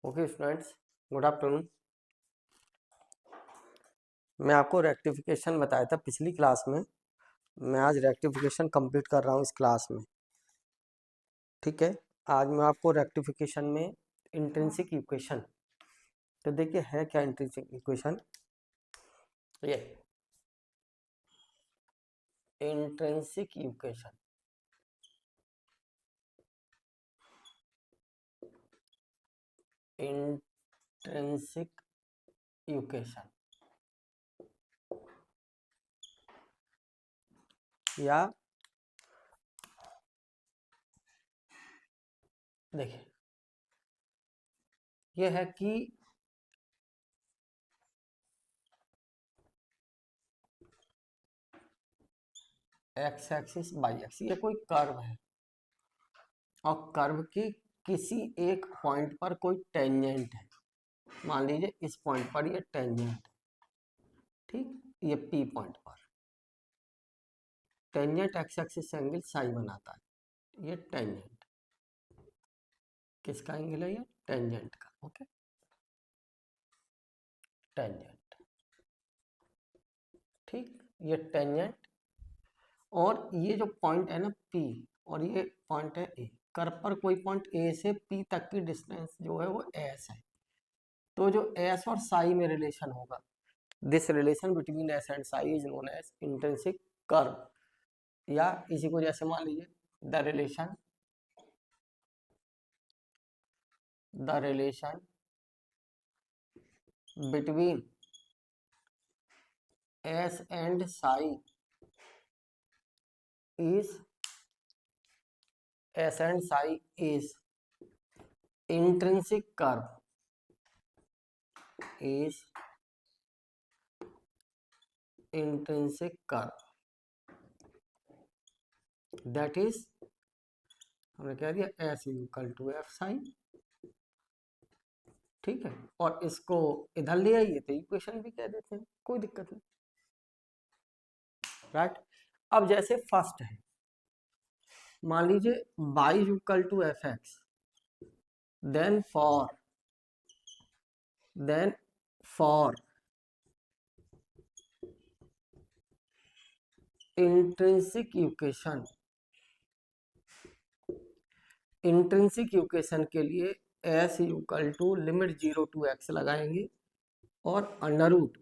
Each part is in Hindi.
Okay students, good afternoon. मैं आपको रेक्टिफिकेशन बताया था पिछली क्लास में। मैं आज रेक्टिफिकेशन कंप्लीट कर रहा हूँ इस क्लास में। ठीक है, आज मैं आपको रेक्टिफिकेशन में इंट्रिंसिक इक्वेशन, तो देखिए है क्या इंट्रिंसिक इक्वेशन। ये इंट्रिंसिक इक्वेशन इंट्रिंसिक इक्वेशन या देखिए ये है कि एक्स एक्सिस बाई एक्स, ये कोई कर्व है और कर्व की किसी एक पॉइंट पर कोई टेंजेंट है। मान लीजिए इस पॉइंट पर ये टेंजेंट है, ठीक, ये पी पॉइंट पर टेंजेंट एक्स एक्सिस से एंगल साई बनाता है। ये टेंजेंट किसका एंगल है? ये टेंजेंट का। ओके, टेंजेंट, ठीक, ये टेंजेंट। और ये जो पॉइंट है ना पी, और ये पॉइंट है ए, कर्व पर कोई पॉइंट ए से पी तक की डिस्टेंस जो है वो एस है। तो जो एस और साई में रिलेशन होगा, this relation between S and psi is known as intrinsic curve. या इसी को जैसे मान लीजिए the relation between S and psi is intrinsic curve is intrinsic curve, that is हमने कह दिया S equal to F sine. ठीक है, और इसको इधर ले आइए तो इक्वेशन भी कह देते हैं, कोई दिक्कत नहीं। राइट, अब जैसे फर्स्ट है, मान लीजिए y equal to F X, then for intrinsic equation के लिए S equal to limit 0 to X लगाएंगे और अंडर रूट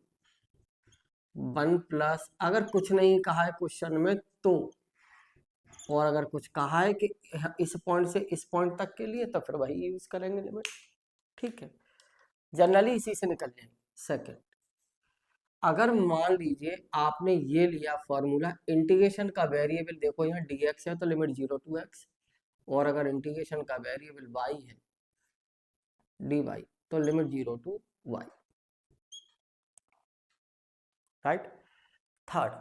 1 प्लस, अगर कुछ नहीं कहा है क्वेश्चन में तो, और अगर कुछ कहा है कि इस पॉइंट से इस पॉइंट तक के लिए तो फिर वही यूज करेंगे लिमिट। ठीक है, जनरली इसी से निकल जाएंगे। सेकंड, अगर मान लीजिए आपने ये लिया फॉर्मूला, इंटीग्रेशन का वेरिएबल देखो यहाँ dx है तो लिमिट 0 टू एक्स, और अगर इंटीग्रेशन का वेरिएबल y है dy तो limit 0 to y। Right, third,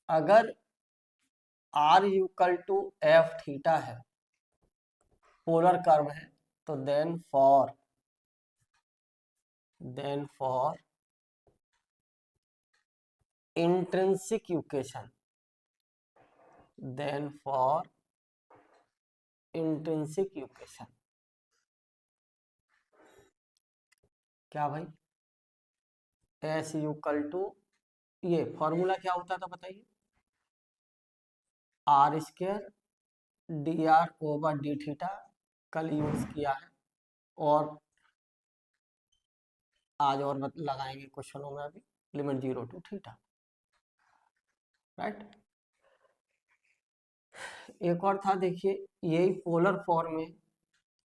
अगर r equal to F theta है, पोलर कर्व है, तो देन फॉर इंट्रिंसिक इक्वेशन क्या भाई, एस इक्वल टू, ये फॉर्मूला क्या होता था बताइए, R square D are over D theta, कल यूज किया है और आज और लगाएंगे क्वेश्चनों में अभी, लिमिट 0 टू थीटा। राइट, एक और था, देखिए यही पोलर फॉर्म में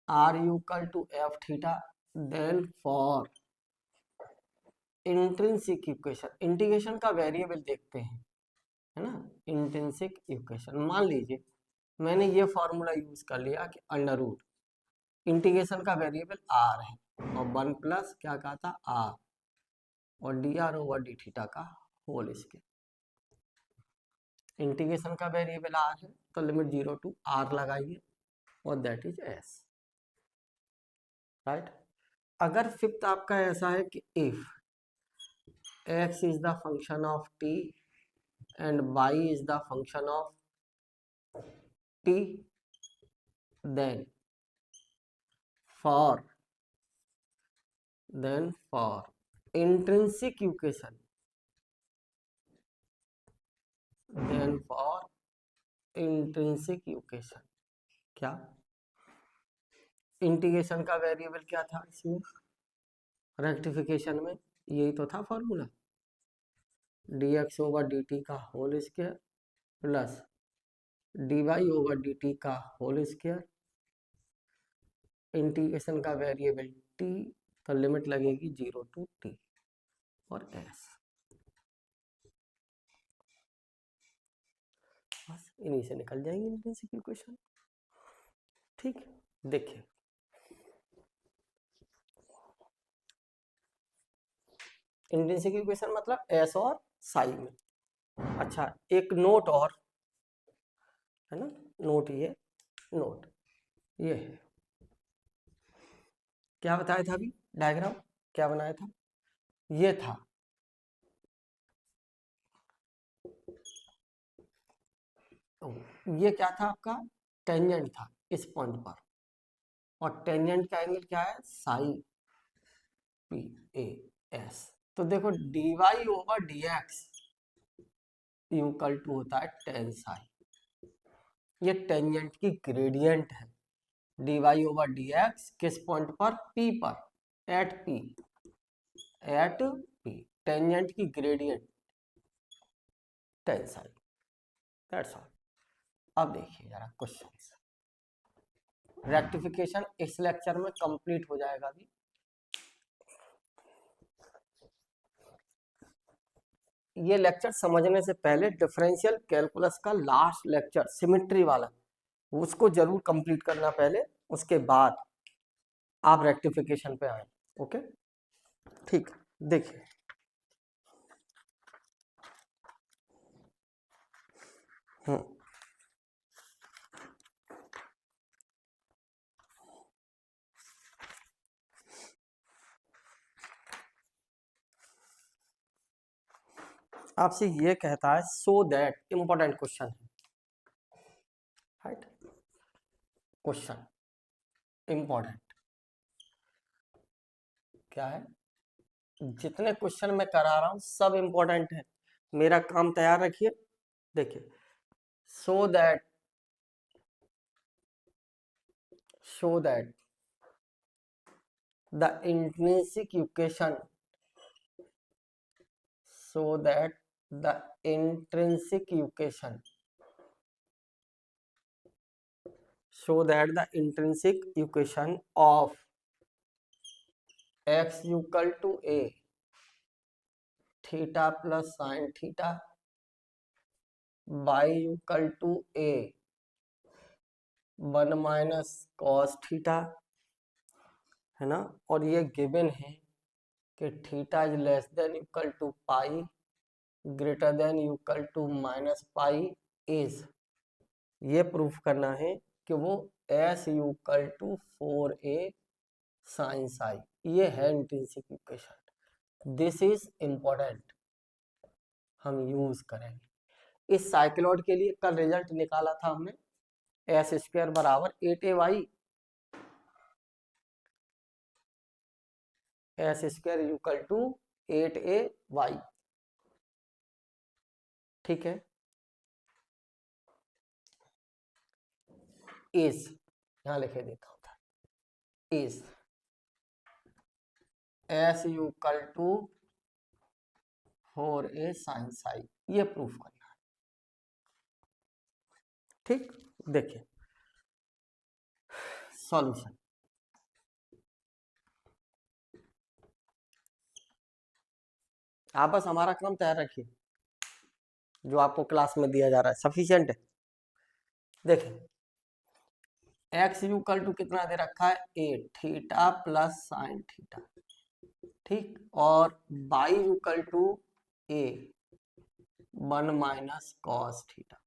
R equal to F theta, then for intrinsic equation, integration का वेरिएबल देखते हैं, है ना। इंट्रिंसिक इक्वेशन, मान लीजिए मैंने ये फॉर्मूला यूज कर लिया कि अंडर रूट इंटीग्रेशन का वेरिएबल आर है और 1 प्लस क्या कहा था आर, और d are over D theta का होल स्क्वायर। इंटीग्रेशन का वेरिएबल आर है तो लिमिट 0 टू आर लगाइए और दैट इज एस। राइट, अगर फिफ्थ आपका ऐसा है कि if x is the function of t and y is the function of t, then for then for intrinsic equation, then for intrinsic equation, क्या इंटीग्रेशन का वेरिएबल क्या था इसमें, रेक्टिफिकेशन में यही तो था फॉर्मूला, dx ओवर dt का whole square plus dy over dt का होल स्क्वायर, इंटीग्रेशन का वेरिएबल t, तो लिमिट लगेगी 0 to t और s। बस इन्हीं से निकल जाएंगे इंट्रिंसिक इक्वेशन। ठीक, देखिए इंट्रिंसिक इक्वेशन मतलब एस और साई में। अच्छा एक नोट और है ना, नोट ये है, क्या बताया था अभी, डायग्राम क्या बनाया था, ये था तो ये क्या था आपका, टेंजेंट था इस पॉइंट पर, और टेंजेंट का एंगल क्या है, साई पी ए एस। तो देखो D Y over D X equal to होता है टेन साई, ये टेंजेंट की ग्रेडियंट है, D Y over D X किस पॉइंट पर, पी पर, एट पी, टेंजेंट की gradient tan psi, that's all. अब देखिए जरा क्वेश्चन, रेक्टिफिकेशन इस लेक्चर में कंप्लीट हो जाएगा अभी। ये लेक्चर समझने से पहले डिफरेंशियल कैलकुलस का लास्ट लेक्चर सिमेट्री वाला, उसको जरूर कंप्लीट करना पहले, उसके बाद आप रेक्टिफिकेशन पे आए। ओके ठीक, देखिए आपसे ये कहता है सो दैट, इंपॉर्टेंट क्वेश्चन है, राइट, क्वेश्चन इंपॉर्टेंट क्या है, जितने क्वेश्चन मैं करा रहा हूं सब इंपॉर्टेंट है, मेरा काम तैयार रखिए। देखिए so that the intrinsic equation, so that the intrinsic equation of x equal to a theta plus sin theta, y equal to a 1 minus cos theta, है ना, और ये गिवन है कि theta is less than equal to pi greater than equal to minus pi is, ये प्रूफ करना है कि वो S equal to 4a sine psi, ये है intrinsic equation, this is important, हम यूज करेंगे। इस साइक्लॉइड के लिए कल रिजल्ट निकाला था हमने, एस स्क्वायर बराबर 8ay, S square equal to 8ay, ठीक है, इज, यहां लिखे देता हूं, is S equal to 4a sine psi, ये प्रूफ करना है। ठीक, देखिए सॉल्यूशन, आप बस हमारा काम तैयार रखिए, जो आपको क्लास में दिया जा रहा है सफिशिएंट है। देखिए एक्स इक्वल टू कितना दे रखा है, 8 थीटा प्लस साइन थीटा, ठीक, और Y equal to A 1 minus cos theta,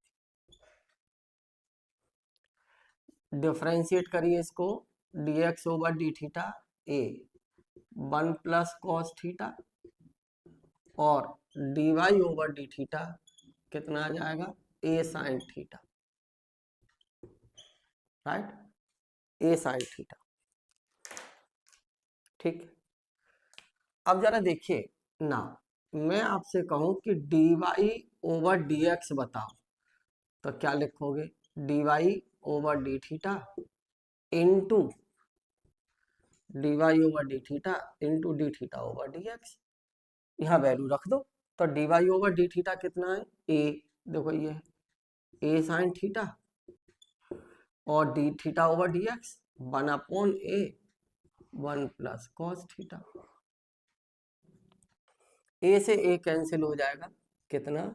differentiate करिए इसको, dx over D theta A 1 plus cos theta, और dy ओवर डी थीटा कितना आ जाएगा, A sine theta, right, A sine theta, ठीक, अब जरा देखिए ना, मैं आपसे कहूं कि dy ओवर dx बताओ, तो क्या लिखोगे? dy over D theta into dy over D theta into D theta over D x. यहाँ वैल्यू रख दो, तो dy ओवर डी थीटा कितना है? a, देखो ये है a साइन थीटा, और d theta over D x 1/a 1 plus cos theta. a से a कैंसिल हो जाएगा, कितना?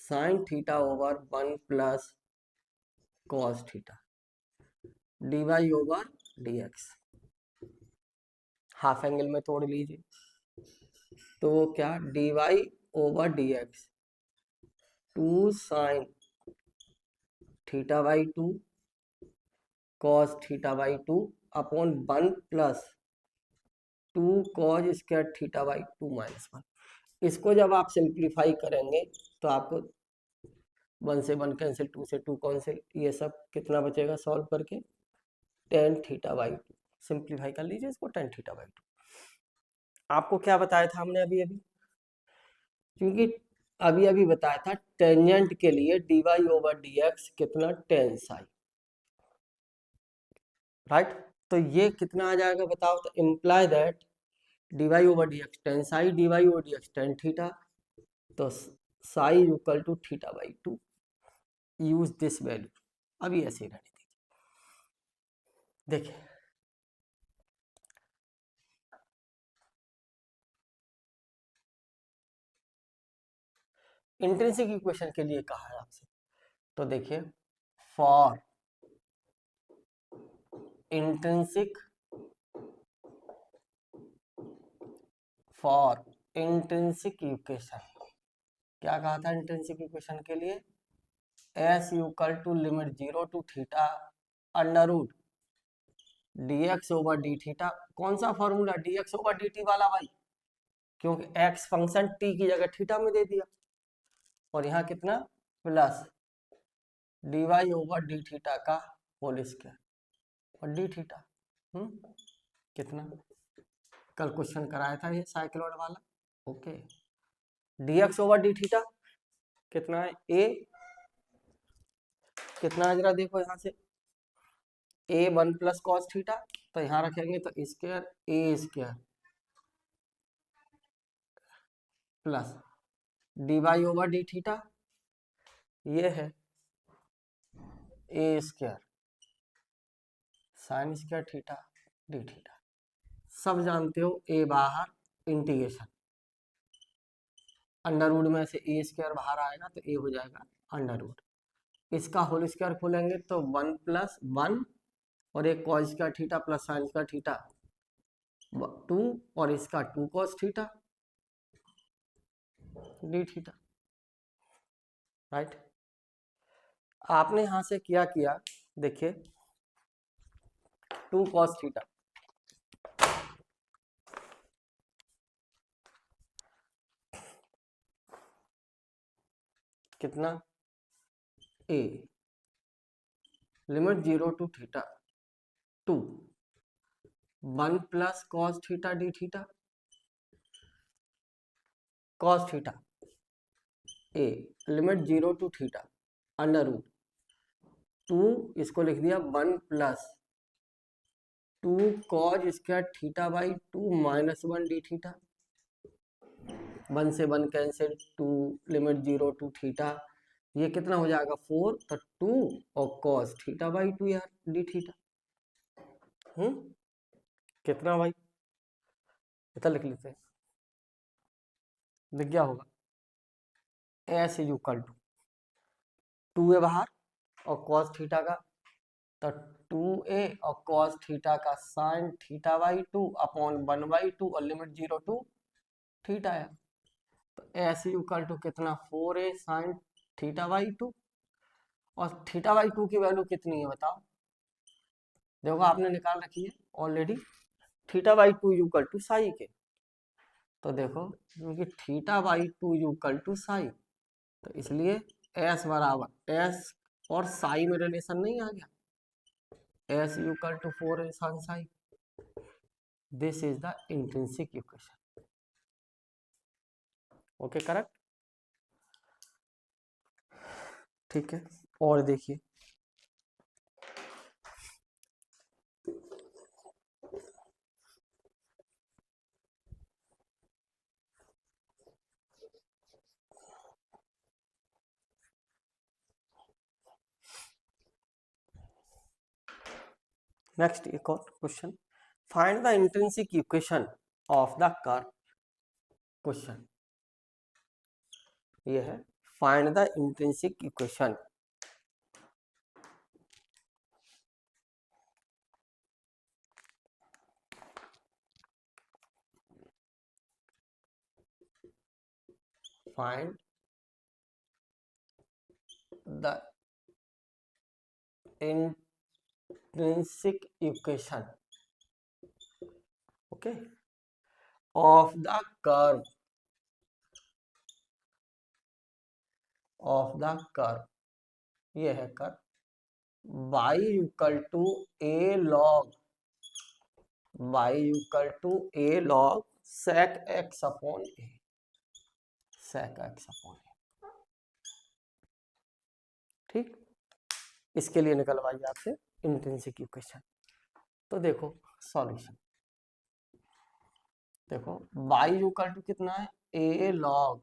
Sine theta over 1 plus cos theta dy over D x. Half angle में तोड़ लीजिए, तो वो क्या? dy over D x 2 sign theta by 2 cos theta by 2 upon 1 plus 2 cos square theta by 2 minus 1। इसको जब आप सिंप्लीफाई करेंगे तो आपको 1 से 1 कैंसिल, 2 से 2 कैंसिल, ये सब कितना बचेगा सॉल्व करके? tan theta by 2। सिंप्लीफाई कर लीजिए इसको, tan थीटा बाई 2। आपको क्या बताया था हमने अभी अभी? क्योंकि अभी अभी बताया था टेंजेंट के लिए dy ओवर dx कितना? tan psi, right? तो ये कितना आ जाएगा बताओ? तो imply that dy over dx tan psi, dy over dx tan theta, तो psi equal to theta by 2। Use this value. अभी ऐसे ही रहने दीजिए। देखिए इंट्रिंसिक इक्वेशन के लिए कहा है आपसे, तो देखिए फॉर इंट्रिंसिक इक्वेशन, क्या कहा था इंट्रिंसिक इक्वेशन के लिए? s equal to limit 0 to theta under root dx over D theta. कौन सा फॉर्मूला? dx ओवर dt वाला भाई, क्योंकि x फंक्शन t की जगह थीटा में दे दिया, और यहाँ कितना? Plus dy over D theta का होल स्क्वायर और डी थीटा। कितना? कल क्वेश्चन कराया था ये साइक्लॉइड वाला। Okay, dx over D theta कितना है? a कितना है जरा देखो यहाँ से, a 1 प्लस कॉस थीटा, तो यहाँ रखेंगे तो square a square plus dy over D theta, ये है a square sine square theta D theta. सब जानते हो a बाहर, इंटीग्रेशन अंडर रूट में से a स्क्वायर बाहर आएगा तो a हो जाएगा अंडर रूट। इसका होल स्क्वायर खोलेंगे तो 1 प्लस 1 और एक cos square theta plus sine square theta 2, और इसका 2 cos theta D theta, right? आपने यहां से क्या किया? देखिए 2 कॉस थीटा कितना? a limit 0 to theta 2 1 plus cos theta D theta, cos theta a limit 0 to theta under root 2, इसको लिख दिया 1 plus 2 cos square theta by 2 minus 1 D theta. 1 से 1 कैंसिल, 2 लिमिट 0 टू थीटा, ये कितना हो जाएगा? 4, तो 2 और कॉस थीटा बाई 2 यार डी थीटा। कितना भाई? इतना लिख लेते हैं, दिख गया होगा। s इज इक्वल टू 2 है बाहर और कॉस थीटा का, तो 2a और कॉस थीटा का साइन थीटा बाई 2 अपॉन 1/2 और लिमिट 0 टू थीटा है, तो s इक्वल टू कितना? 4a साइन थीटा बाई 2, और थीटा बाई 2 की वैल्यू कितनी है बताओ? देखो आपने निकाल रखी है already, theta by 2 equal to psi के, तो देखो क्योंकि theta by 2 equal to psi, तो इसलिए s बराबर s और साई में रिलेशन नहीं आ गया, s equal to 4 sine psi. This is the intrinsic equation. Okay, correct. ठीक है, और देखिए नेक्स्ट एक और question, find the intrinsic equation of the curve. Question ये है, find the intrinsic equation find the intrinsic equation, okay, of the curve ये है curve y equal to a log sec x upon a, ठीक। इसके लिए निकलवाइए आपसे इंट्रिंसिक इक्वेशन। तो देखो सॉल्यूशन, देखो y इक्वल टू कितना है, a log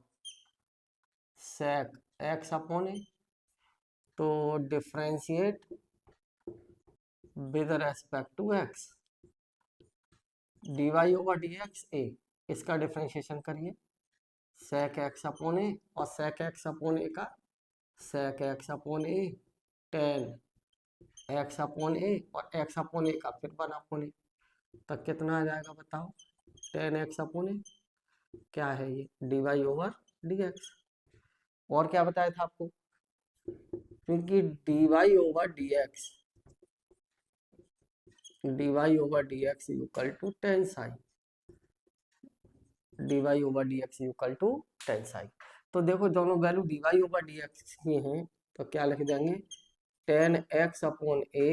sec x upon a, तो differentiate with respect to x dy over dx a, इसका डिफरेंशिएशन करिए sec x अपॉन a, और sec x अपॉन a का sec x upon a tan x upon a, और x अपॉन a का फिर 1 अपॉन a, तक कितना आ जाएगा बताओ, tan x अपॉन a, क्या है ये dy ओवर dx। और क्या बताया था आपको, क्योंकि dy over dx equal to tan psi, dy over dx equal to tan psi. तो देखो दोनों वैल्यू dy ओवर dx की हैं, तो क्या लिख देंगे, tan x upon a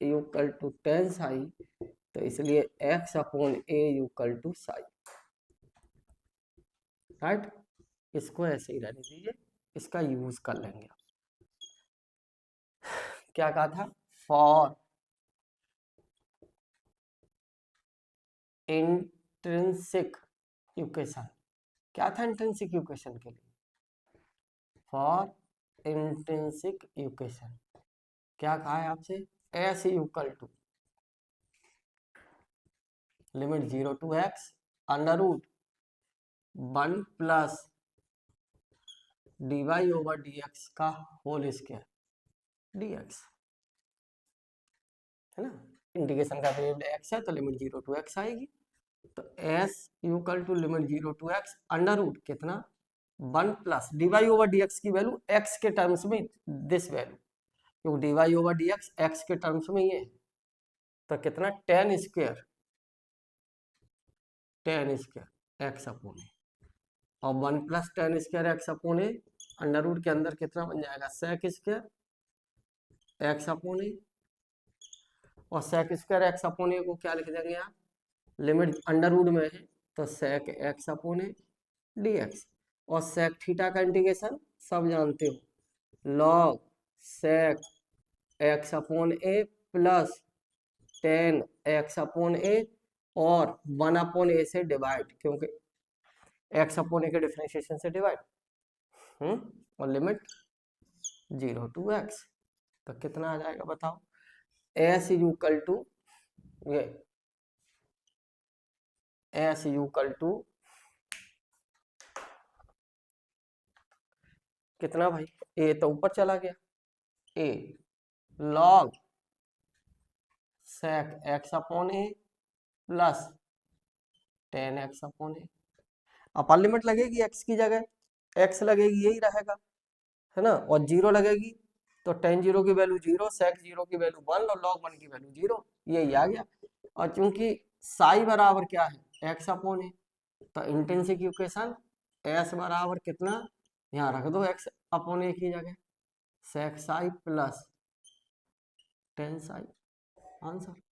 equal to tan psi, तो इसलिए x upon a equal to psi, right. इसको ऐसे ही रहने दीजिए, इसका यूज कर लेंगे। क्या कहा था, फॉर इंट्रिंसिक इक्वेशन, क्या था इंट्रिंसिक इक्वेशन के लिए, फॉर इंट्रिंसिक इक्वेशन क्या कहा है आपसे, S equal to limit 0 to x under root 1 plus dy over dx का होल स्क्वायर dx, है ना। इंटीग्रेशन का वेरिएबल x है, तो लिमिट 0 टू x आएगी, तो s equal to limit 0 to x under root कितना 1 प्लस dy ओवर dx की वैल्यू x के टर्म्स में दिस वैल्यू, क्योंकि dy ओवर dx x के टर्म्स में ये, तो कितना tan square x upon a, और 1 plus tan square x upon a under root के अंदर कितना बन जाएगा, sec square x upon a, और sec square x upon a को क्या लिख देंगे आप, लिमिट अंडर रूट में है तो सेक एक्स अपॉन ए dx, और सेक थीटा का इंटीग्रेशन सब जानते हो, log sec x upon A plus ten x upon a, और 1 अपॉन ए से डिवाइड, क्योंकि एक्स अपॉन ए के डिफरेंशिएशन से डिवाइड, और लिमिट 0 टू x, तो कितना आ जाएगा बताओ, s इक्वल टू ये s इक्वल टू कितना भाई, a तो ऊपर चला गया, a log sec x upon A plus ten x upon A, upper limit लगेगी x की जगह, x लगेगी यही रहेगा, है ना, और 0 लगेगी तो टेन 0 की वैल्यू 0, सेक 0 की वैल्यू 1, और लॉग 1 की वैल्यू 0, यही आ गया। और चूंकि साई बराबर क्या है, x अपॉन ए, तो इंट्रिंसिक इक्वेशन s बराबर कितना, यहाँ रख दो x अपॉन ए की जगह, sec psi plus tan psi, answer.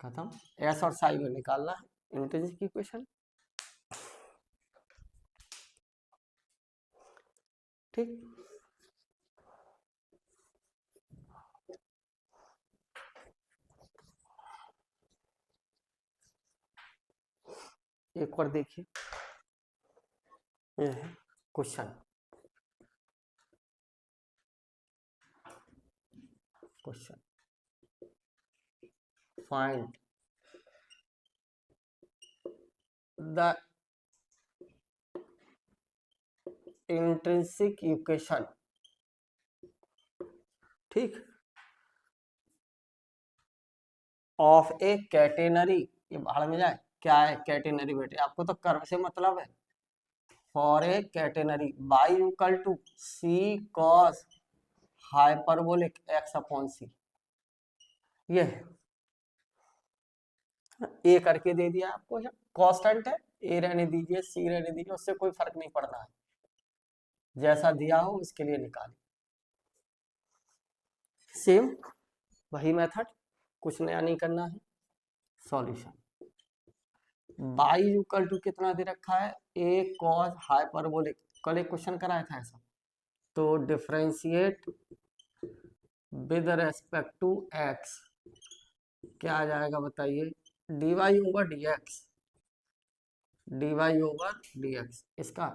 खत्म। एस और साई में निकालना है इंट्रिंसिक इक्वेशन। ठीक, एक और देखिए, ये है question. Question find the intrinsic equation, ठीक, ऑफ ए कैटेनरी, ये बाहर में जाए, क्या है कैटेनरी बेटे, आपको तो कर्व से मतलब है। For a catenary y equal to c cos hyperbolic x upon c, ये है ए करके दे दिया आपको, कांस्टेंट है, ए रहने दीजिए सी रहने दीजिए, उससे कोई फर्क नहीं पड़ता है, जैसा दिया हो उसके लिए निकालिए। सेम वही मेथड, कुछ नया नहीं करना है। सॉल्यूशन बाई इक्वल टू कितना दे रखा है, ए कॉस हाइपरबोलिक, कल एक क्वेश्चन कराया था ऐसा, तो differentiate with respect to x, क्या आ जाएगा बताइए, d Y over D x, d Y over D x, इसका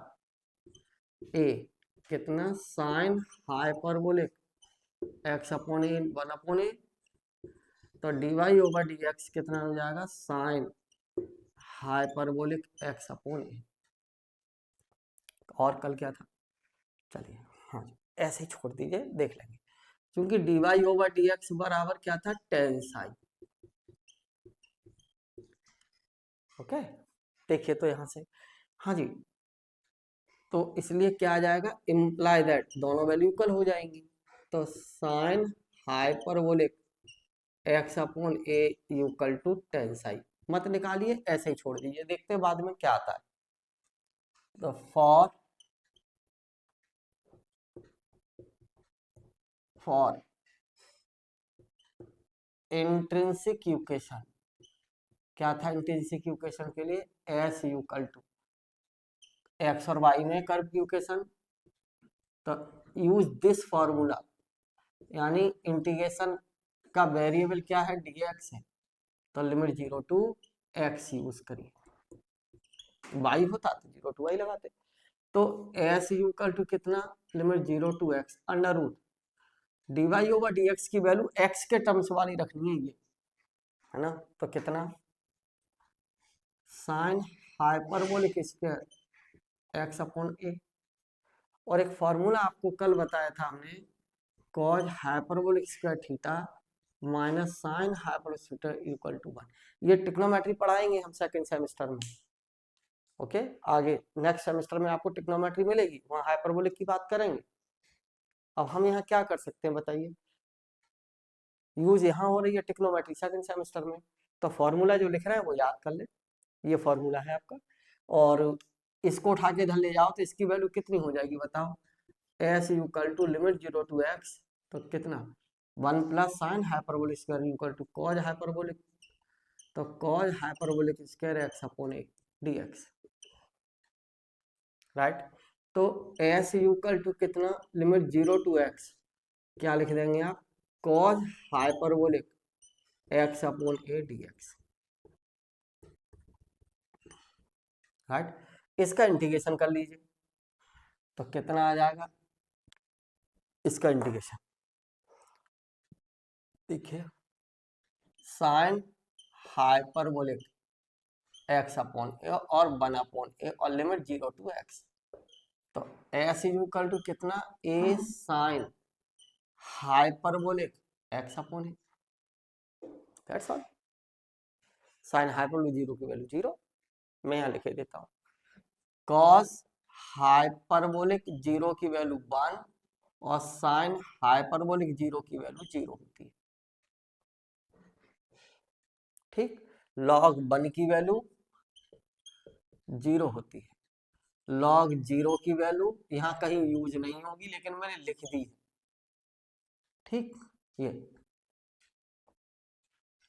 ए कितना sine hyperbolic x upon a 1 upon a, तो d Y over D x कितना हो जाएगा, sine hyperbolic x upon a. और कल क्या था, चलिए हाँ ऐसे ही छोड़ दीजिए, देख लेंगे, क्योंकि d Y over D x बराबर क्या था, टेन साइन। ओके, देखिए तो यहां से, हाँ जी, तो इसलिए क्या आ जाएगा, इम्प्लाई दैट दोनों वैल्यू इक्वल हो जाएंगी, तो sine hyperbolic x upon a equal to tan sine, मत निकालिए ऐसे ही छोड़ दीजिए, देखते हैं बाद में क्या आता है। तो फॉर इंट्रिंसिक इक्वेशन, क्या था इंट्रिंसिक इक्वेशन के लिए, एस इक्वल टू एक्स और वाई में कर्व की इक्वेशन, तो यूज दिस फॉर्मूला, यानी इंटीग्रेशन का वेरिएबल क्या है, dx है, तो लिमिट 0 टू x यूज करिए, y होता तो 0 टू y लगाते, तो s इक्वल टू कितना, limit 0 to x under root d Y over D x की वैल्यू x के टर्म्स वाली रखनी है ये, है ना, तो कितना sine hyperbolic square x upon a, और एक फॉर्मूला आपको कल बताया था हमने, cos hyperbolic square theta minus sine hyperbolic square equal to 1, ये ट्रिग्नोमेट्री पढ़ाएंगे हम सेकंड सेमेस्टर में। ओके, आगे नेक्स्ट सेमेस्टर में आपको ट्रिग्नोमेट्री मिलेगी, वहाँ हाइपरबोलिक की बात करेंगे। अब हम यहाँ क्या कर सकते हैं बताइए, यूज यहाँ हो रही है ट्रिग्नोमेट्री सेकंड सेमेस्टर में, तो फॉर्मूला जो लिख रहे हैं वो याद कर ले, ये फॉर्मूला है आपका, और इसको उठा के इधर ले जाओ तो इसकी वैल्यू कितनी हो जाएगी बताओ, s equal to limit 0 to x, तो कितना 1 plus sine hyperbolic square equal to cos hyperbolic, तो cos hyperbolic square x upon a d x, right. तो एस इक्वल टू कितना, लिमिट 0 टू एक्स, क्या लिख देंगे आप, cos hyperbolic x upon a d x, right. इसका इंटीग्रेशन कर लीजिए, तो कितना आ जाएगा, इसका इंटीग्रेशन देखिए, sine hyperbolic x upon a और 1 अपॉन ए और लिमिट 0 टू एक्स, तो एस इक्वल टू कितना, a sine hyperbolic x upon a, that's all. Sine hyperbolic 0 की वैल्यू 0, मैं यहाँ लिखे देता हूँ, कॉस हाइपरबोलिक 0 की वैल्यू 1 और साइन हाइपरबोलिक 0 की वैल्यू 0 होती है, ठीक। लॉग 1 की वैल्यू 0 होती है, लॉग 0 की वैल्यू यहाँ कहीं यूज नहीं होगी लेकिन मैंने लिख दी है, ठीक। ये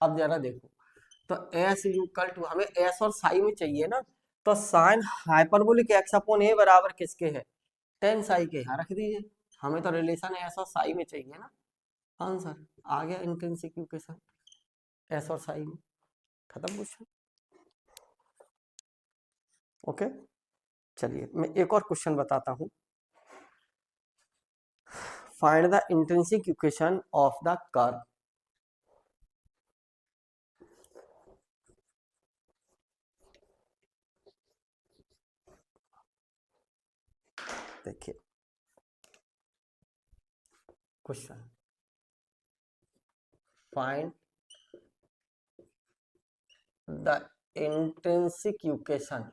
अब जरा देखो, तो एस इक्वल टू, हमें एस और साई में चाहिए ना, तो साइन हाइपरबोलिक एक्स अपॉन ए बराबर किसके है, टेन साई के। यहाँ रख दीजिए, हमें तो रिलेशन एस और साई में चाहिए ना। आंसर आ गया इंट्रिंसिक इक्वेशन एस और साई में, खत्म क्वेश्चन। ओके, चलिए मैं एक और क्वेश्चन बताता हूं। Find the intrinsic equation of the curve. देखिए question, find the intrinsic equation,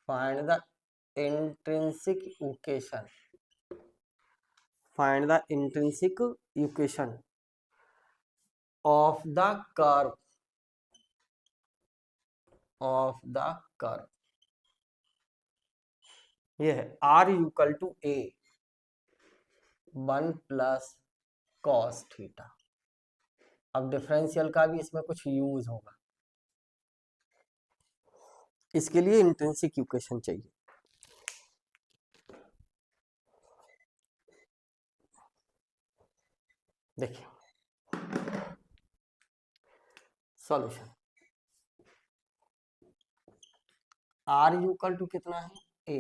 find the intrinsic equation, find the intrinsic equation of the curve, of the curve। ये है r equal to a 1 plus cos theta. अब डिफरेंशियल का भी इसमें कुछ यूज होगा, इसके लिए इंट्रिंसिक इक्वेशन चाहिए। देखिए सॉल्यूशन, r इक्वल टू कितना है, a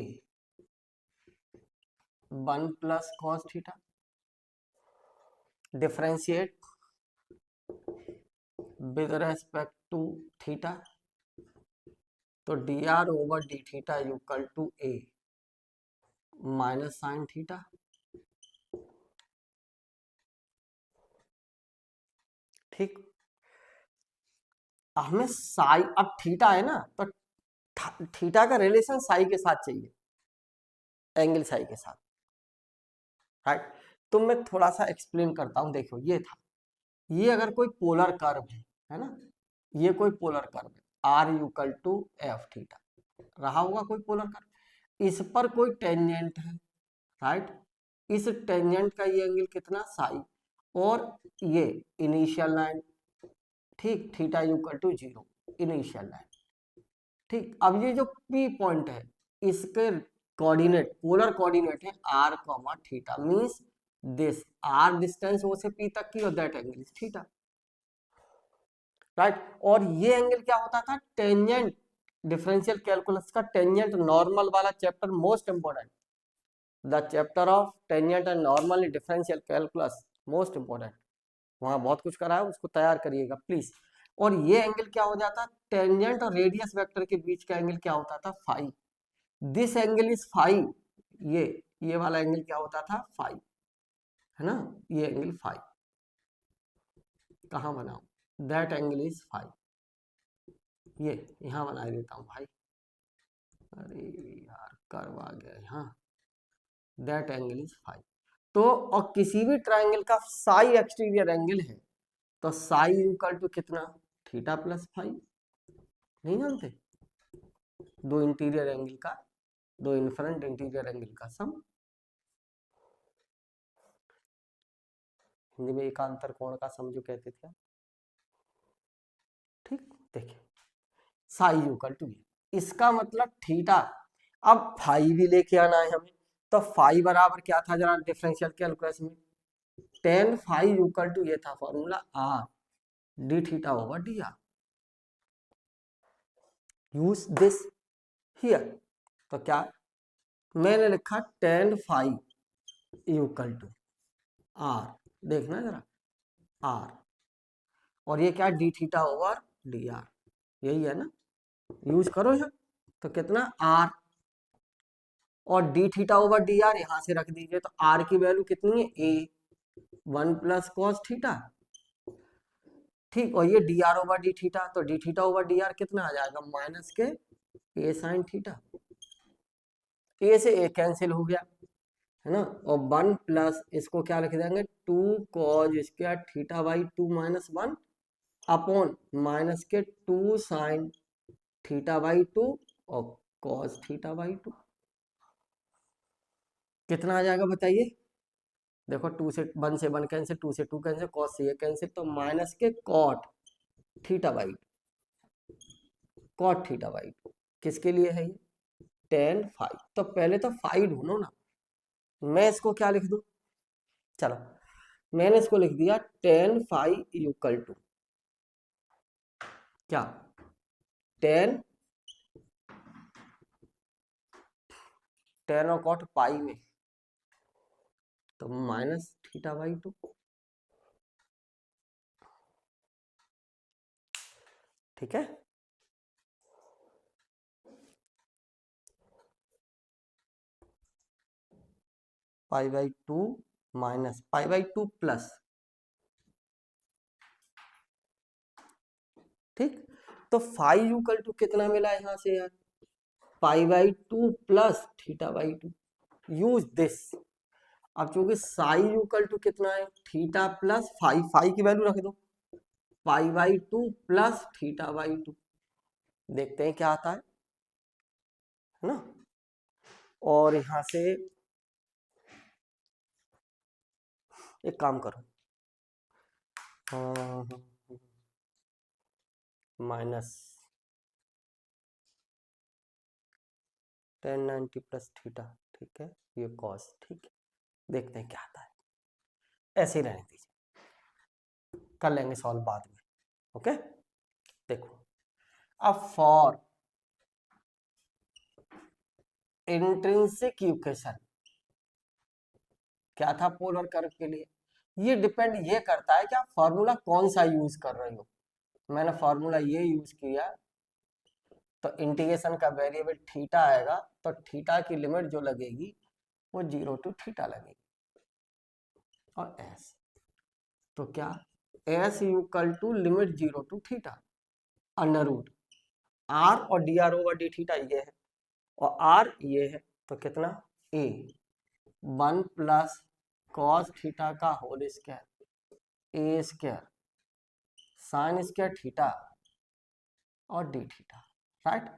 1 plus cos theta, differentiate with respect to theta, तो d are over D theta equal to a minus sine theta. ठीक, हमें साई, अब थीटा है ना, तो थीटा का रिलेशन साई के साथ चाहिए, एंगल साई के साथ, राइट। तो मैं थोड़ा सा एक्सप्लेन करता हूं। देखो ये था, ये अगर कोई पोलर कर्व है ना, ये कोई पोलर कर्व है, r equal to F theta रहा होगा कोई पोलर कर्व, इस पर कोई टेंजेंट है, राइट। इस टेंजेंट का ये एंगल कितना, साई, और ये इनिशियल लाइन, ठीक, theta equal to 0 initial line. ठीक, अब ये जो P पॉइंट है, इसके कोऑर्डिनेट, पोलर कोऑर्डिनेट है r comma theta, means this r distance O से P तक की, और that angle is theta, right. और ये एंगल क्या होता था, टेंजेंट, डिफरेंशियल कैलकुलस का टेंजेंट नॉर्मल वाला chapter, most important, the chapter of tangent and normal differential calculus, most important, वहां बहुत कुछ करा है, उसको तैयार करिएगा प्लीज। और ये एंगल क्या हो जाता, टेंजेंट और रेडियस वेक्टर के बीच का एंगल क्या होता था, phi. This angle is phi, ये वाला एंगल क्या होता था, फाई, है ना, ये एंगल फाई। कहाँ बनाऊं, दैट एंगल इज फाई, ये यहां बना देता हूं भाई, अरे यार कर्व आ गया यहाँ, दैट एंगल इज फाई। तो और किसी भी ट्राइंगल का साई एक्सटीरियर एंगल है, तो साई इक्वल टू कितना, थीटा प्लस फाई। नहीं जानते, दो इंटीरियर एंगल का, दो इन्फरेंट इंटीरियर एंगल का सम। हिंदी में एकांतर कोण का सम जो कहते थे। ठीक, देखिए साई इक्वल टू, इसका मतलब थीटा, अब फाई भी लेके आना है हमें, तो फाई बराबर क्या था जरा डिफरेंशियल कैलकुलस में, टेन फाई इक्वल टू, ये था formula r d theta over d r, use this here. तो क्या मैंने लिखा, tan phi equal to r, देखना जरा आर, और ये क्या, d theta over d r, यही है ना, यूज करो यहाँ। तो कितना आर, और d theta over d are यहां से रख दीजिए, तो आर की वैल्यू कितनी है, ए 1 प्लस कॉस थीटा, ठीक, और ये d are over D theta, तो d theta over d r कितना आ जाएगा, माइनस के ए साइन थीटा, ए से ए कैंसिल हो गया, है ना, और 1 प्लस इसको क्या लिख देंगे, 2 cause square theta by 2 minus 1 upon minus के 2 साइन थीटा बाई 2 और कॉस थीटा बाई 2, कितना आ जाएगा बताइए, देखो 2 से 1 से 1 कैंसिल, 2 से 2 कैंसिल, कॉस से ये कैंसिल, तो माइनस के cot theta by cot theta by किसके लिए है ये? Tan phi. तो पहले तो फाइव ढूंढो ना, मैं इसको क्या लिख दूं? चलो मैंने इसको लिख दिया टेन फाइव इक्वल टू क्या? टेन टेन और कॉट पाई में, तो माइनस थीटा बाई 2। ठीक है, पाई by 2 minus pi by 2 plus, ठीक। तो फाइव इक्वल टू कितना मिला यहां से यार? पाई by 2 plus theta by 2। Use this. अब चूंकि साई इक्वल टू कितना है? थीटा प्लस फाइव, फाइव की वैल्यू रख दो, पाई बाई 2 प्लस थीटा बाई 2। देखते हैं क्या आता है ना। और यहां से एक काम करो, माइनस 1090 प्लस थीटा, ठीक है, ये कॉस, ठीक है। देखते हैं क्या आता है, ऐसे ही रहने दीजिए, कर लेंगे सॉल्व बाद में। ओके, देखो अब फॉर इंट्रिंसिक इक्वेशन क्या था पोलर कर्व के लिए? ये डिपेंड ये करता है कि आप फॉर्मूला कौन सा यूज कर रहे हो। मैंने फॉर्मूला ये यूज किया, तो इंटीग्रेशन का वेरिएबल थीटा आएगा, तो थीटा की लिमिट जो लगेगी वो 0 टू थीटा लगेगी। और एस, तो क्या? S equal to limit 0 to theta under root r, और d are over D theta ये है, और आर ये है, तो कितना? ए 1 प्लस कॉस थीटा का whole square a square sine square theta और डी थीटा, राइट।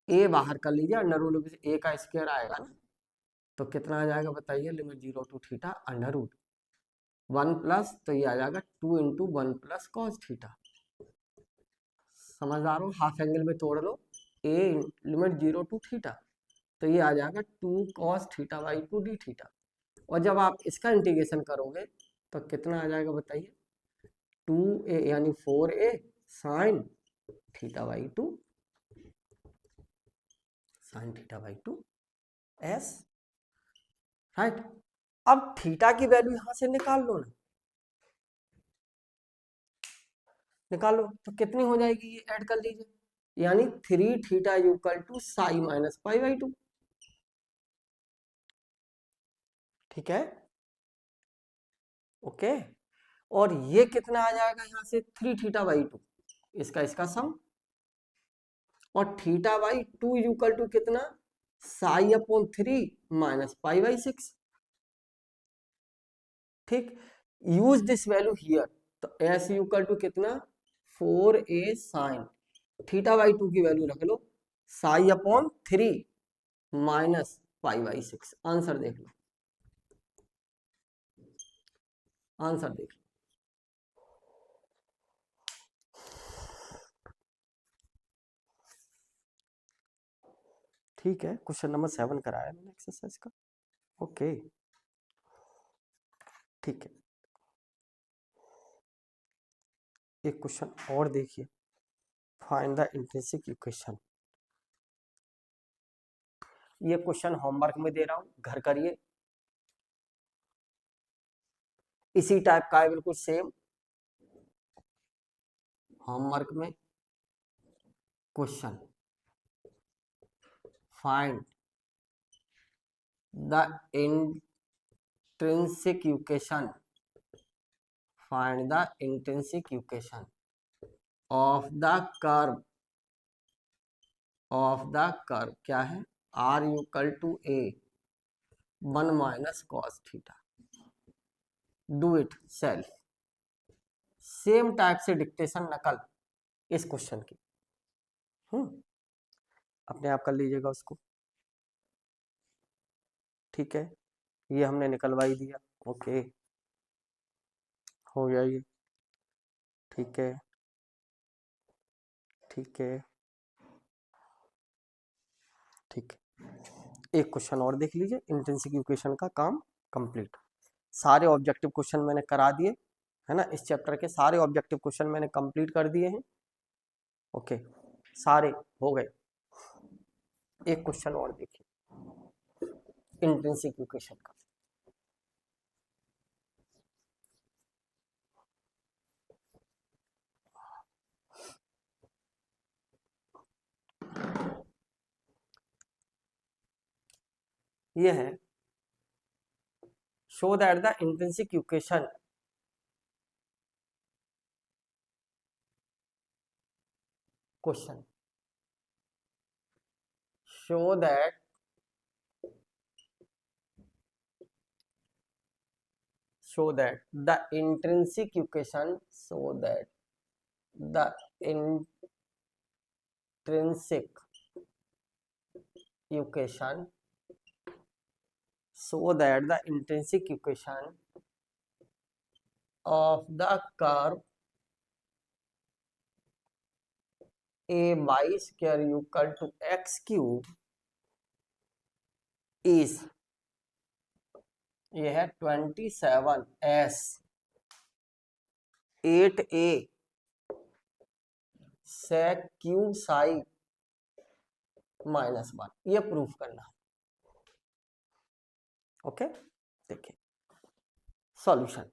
ए बाहर कर लीजिए, अंडर रूट ए का स्क्वायर आएगा ना, तो कितना आ जाएगा बताइए? Limit 0 to theta under root 1 plus, तो ये आ जाएगा 2 इंटू 1 प्लस कॉस थीटा। समझदार हो, हाफ एंगल में तोड़ लो, ए लिमिट 0 टू थीटा, तो ये आ जाएगा 2 cos theta by 2 D theta. और जब आप इसका इंटीग्रेशन करोगे तो कितना आ जाएगा बताइए? 2a यानी 4a sine theta by 2 sign theta by 2 S, right. अब थीटा की वैल्यू यहां से निकाल लो ना, निकालो, तो कितनी हो जाएगी? ये ऐड कर लीजिए, यानी 3 theta equal to psi minus pi by 2। ठीक है, ओके। और ये कितना आ जाएगा यहां से? 3 थीटा बाई 2, इसका सम, और थीटा बाई 2 इक्वल टू कितना? Psi upon 3 minus pi by 6। ठीक, यूज दिस वैल्यू हियर, तो एस इक्वल टू कितना? 4a साइन थीटा बाई 2 की वैल्यू रख लो, psi upon 3 minus pi by 6। Answer देख लो, आंसर देख लो। ठीक है, क्वेश्चन नंबर 7 कराया मैंने एक्सरसाइज का। ओके, ठीक है, एक क्वेश्चन और देखिए, फाइंड द इंट्रिंसिक इक्वेशन। ये क्वेश्चन होमवर्क में दे रहा हूं, घर करिए। इसी टाइप का है बिल्कुल सेम, होमवर्क में question, find the intrinsic equation, find the intrinsic equation of the curve, of the curve क्या है? R equal to A 1 minus cos theta. Do it self, same type से डिक्टेशन नकल इस क्वेश्चन की, अपने आप कर लीजिएगा उसको। ठीक है, ये हमने निकलवा ही दिया। ओके, हो गया ये, ठीक है ठीक है ठीक है। एक क्वेश्चन और देख लीजिए, इंट्रिंसिक इक्वेशन का काम कंप्लीट। सारे ऑब्जेक्टिव क्वेश्चन मैंने करा दिए है ना, इस चैप्टर के सारे ऑब्जेक्टिव क्वेश्चन मैंने कंप्लीट कर दिए हैं। ओके, सारे हो गए। एक क्वेश्चन और देखिए इंट्रिंसिक इक्वेशन का। ये है, show that the intrinsic equation question, show that the intrinsic equation, so that the intrinsic equation, so that the intrinsic equation of the curve a y square equal to x cube is, ये है 27s 8a sec cube Sai -1, ये प्रूफ करना। ओके, देखिए सॉल्यूशन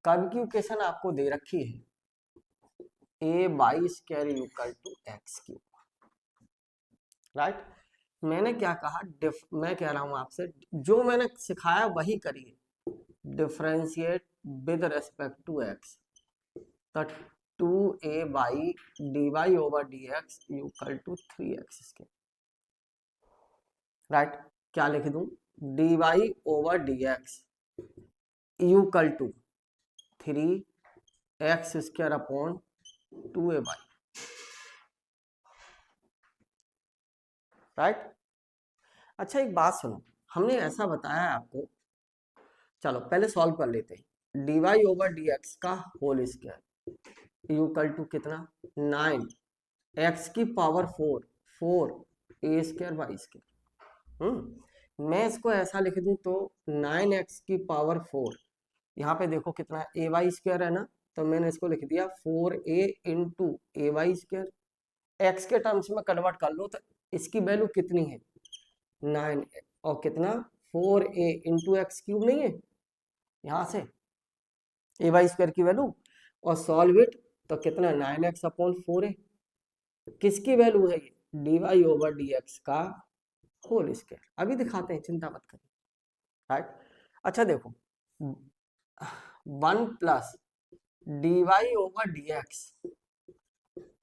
कर्व की इक्वेशन आपको दे रखी है, a y square equal to x cube, right. मैंने क्या कहा, मैं कह रहा हूं आपसे जो मैंने सिखाया वही करिए, differentiate with respect to x, तो 2ay dy over dx equal to 3x square, right. क्या लिख दूं, dy over dx equal to 3x square upon 2ay, right. अच्छा एक बात सुनो, हमने ऐसा बताया आपको, चलो पहले सॉल्व कर लेते हैं। dy ओवर dx का होल स्क्वायर इक्वल टू कितना, 9 x की power 4 a square y square. मैं इसको ऐसा लिख दूं तो 9x की पावर 4, यहाँ पे देखो कितना है, ए वाई स्क्वायर है ना, तो मैंने इसको लिख दिया 4a इंटू ए वाई स्क्वायर। एक्स के टर्म्स में कन्वर्ट कर लो तो इसकी वैल्यू कितनी है, 9 और कितना 4a इंटू एक्स क्यूब नहीं है, यहाँ से ए वाई स्क्वायर की वैल्यू, और सॉल्व इट तो कितना 9x अपॉन 4a, किसकी वैल्यू है ये, dy ओवर dx का होल स्क्वायर। अभी दिखाते हैं, चिंता मत करिए, राइट। अच्छा देखो 1 प्लस dy ओवर dx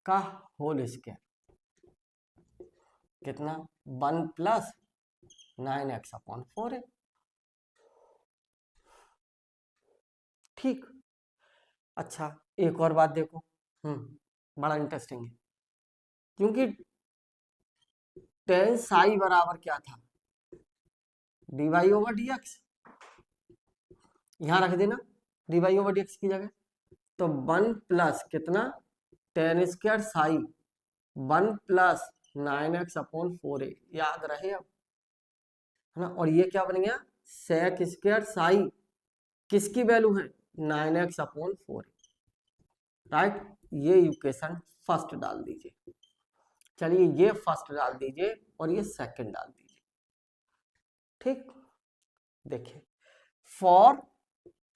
का होल स्क्वायर कितना, 1 प्लस 9x अपॉन 4a, ठीक। अच्छा एक और बात देखो, बड़ा इंटरेस्टिंग है, क्योंकि टेन साई बराबर क्या था, dy ओवर dx, यहां रख देना dy ओवर dx की जगह, तो 1 प्लस कितना tan square Sai 1 plus 9x upon 4a, याद रहे अब, है ना। और ये क्या बन गया, सेक स्क्वायर साई किसकी वैल्यू है, 9x अपॉन 4a, राइट। ये इक्वेशन फर्स्ट डाल दीजिए, चलिए ये फर्स्ट डाल दीजिए और ये सेकंड डाल दीजिए, ठीक। देखिए फॉर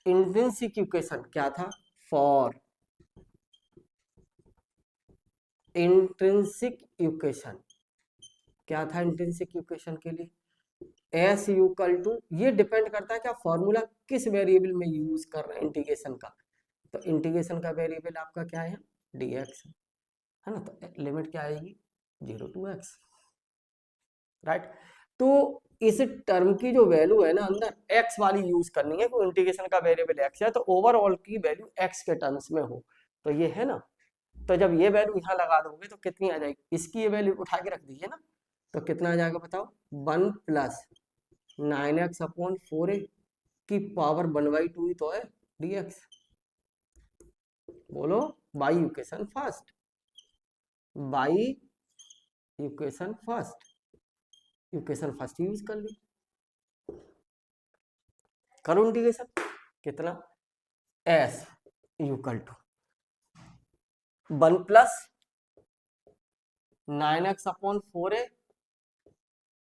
इंट्रिंसिक इक्वेशन क्या था, फॉर इंट्रिंसिक इक्वेशन क्या था, इंट्रिंसिक इक्वेशन के लिए एस इक्वल टू, ये डिपेंड करता है कि आप फॉर्मूला किस वेरिएबल में यूज कर रहे हैं इंटीग्रेशन का, तो इंटीग्रेशन का वेरिएबल आपका क्या है, dx है ना, तो लिमिट क्या आएगी 0 to x, राइट। तो इस टर्म की जो वैल्यू है ना अंदर x वाली यूज करनी है, कोई इंटीग्रेशन का वेरिएबल x है तो ओवरऑल की वैल्यू x के टर्म्स में हो, तो ये है ना, तो जब ये वैल्यू यहाँ लगा दोगे तो कितनी आ जाएगी, इसकी ये वैल्यू उठा के रख दीजिए ना, तो कितना आ जाएगा बताओ, 1 प्लस 9x अपॉन 4a की पावर 1/2 ही तो है dx। बोलो by equation first, by equation first, equation first use कर ली, करो इंटीग्रेशन, कितना s equal to 1 plus 9x upon 4a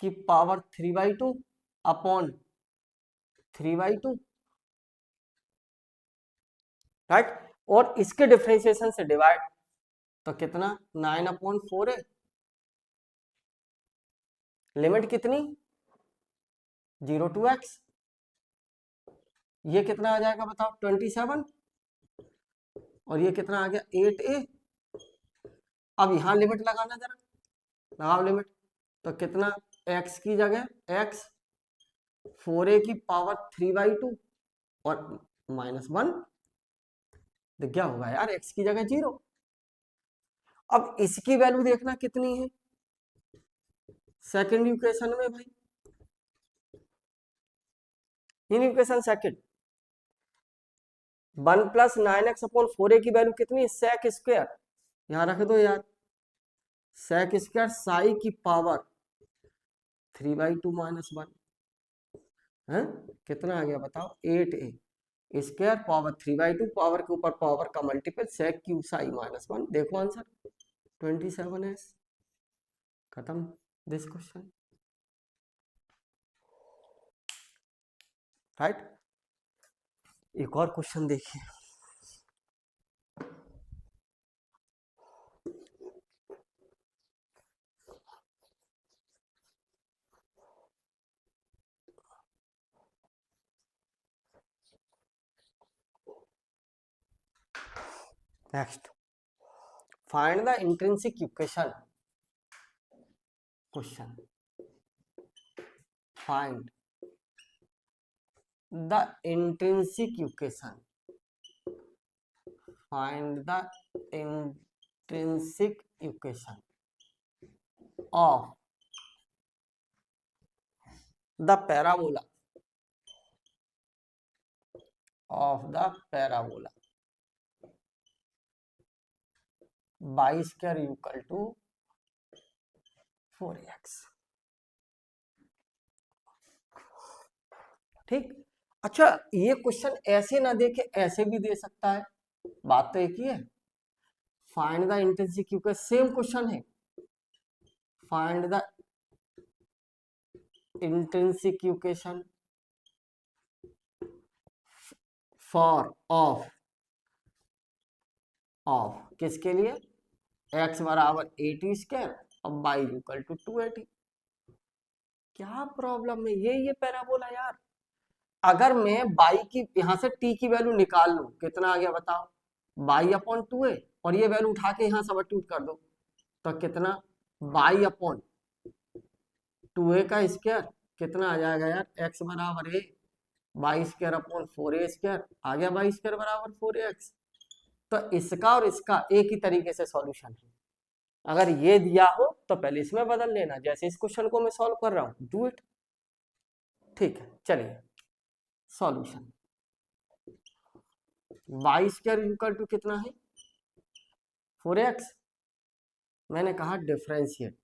की पावर 3/2 अपॉन 3/2, राइट, और इसके डिफरेंशिएशन से डिवाइड, तो कितना 9 अपॉन 4a, लिमिट कितनी 0 to x, ये कितना आ जाएगा बताओ 27, और ये कितना आ गया 8a। अब यहां लिमिट लगाना, जरा लगाओ लिमिट, तो कितना x की जगह x 4a की पावर 3/2 और -1, तो क्या होगा यार x की जगह 0। अब इसकी वैल्यू देखना कितनी है सेकंड इक्वेशन में भाई, in equation second 1 plus 9x upon 4a की वैल्यू कितनी है सेक स्क्वायर, यहां रख दो यार, सेक स्क्वायर साई की पावर 3/2 -1 है, कितना आ गया बताओ 8a स्क्वायर पावर 3/2, पावर के ऊपर पावर का मल्टीपल, सेक क्यू साई -1, देखो आंसर 27s, खत्म दिस क्वेश्चन, राइट। एक और क्वेश्चन देखिए, next, find the intrinsic equation, question find the intrinsic equation, find the intrinsic equation of the parabola y square equal to 4x, ठीक। अच्छा ये क्वेश्चन ऐसे ना दे के ऐसे भी दे सकता है, बात तो एक ही है, find the intrinsic equation, same question है, find the intrinsic equation for of किसके लिए, x बराबर 80 स्क्वायर और y इक्वल टू 280, क्या प्रॉब्लम है, ये पैराबोला यार। अगर मैं y की यहां से t की वैल्यू निकाल लूं, कितना आ गया बताओ y अपॉन 2a, और ये वैल्यू उठा के यहां सब्स्टिट्यूट कर दो, तो कितना y अपॉन 2a का स्क्वायर, कितना आ जाएगा यार x बराबर a, y square upon 4a square, आ गया y स्क्वायर बराबर 4ax। तो इसका और इसका एक ही तरीके से सॉल्यूशन है, अगर ये दिया हो तो पहले इसमें बदल लेना, जैसे इस क्वेश्चन को मैं सॉल्व कर रहा हूं, डू इट, ठीक है। चलिए solution, y square equal to कितना है 4x, मैंने कहा differentiate